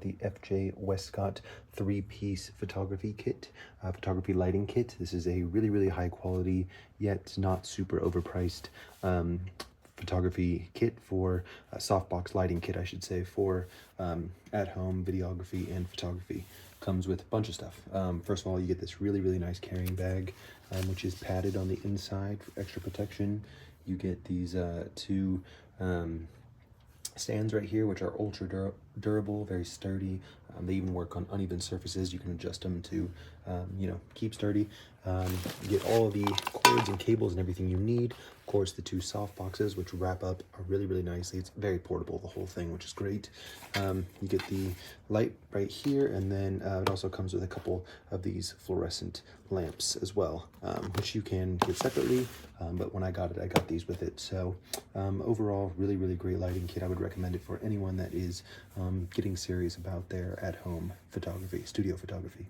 The FJ Westcott 3-piece photography kit, photography lighting kit. This is a really high quality yet not super overpriced photography kit for softbox lighting kit, I should say, for at-home videography and photography. Comes with a bunch of stuff. First of all, you get this really nice carrying bag, which is padded on the inside for extra protection. You get these two stands right here, which are ultra durable, very sturdy. They even work on uneven surfaces. You can adjust them to, keep sturdy. You get all the cords and cables and everything you need. Of course, the two soft boxes, which wrap up really nicely. It's very portable, the whole thing, which is great. You get the light right here, and then it also comes with a couple of these fluorescent lamps as well, which you can get separately, but when I got it, I got these with it. So overall, really great lighting kit. I would recommend it for anyone that is getting serious about their at-home photography, studio photography.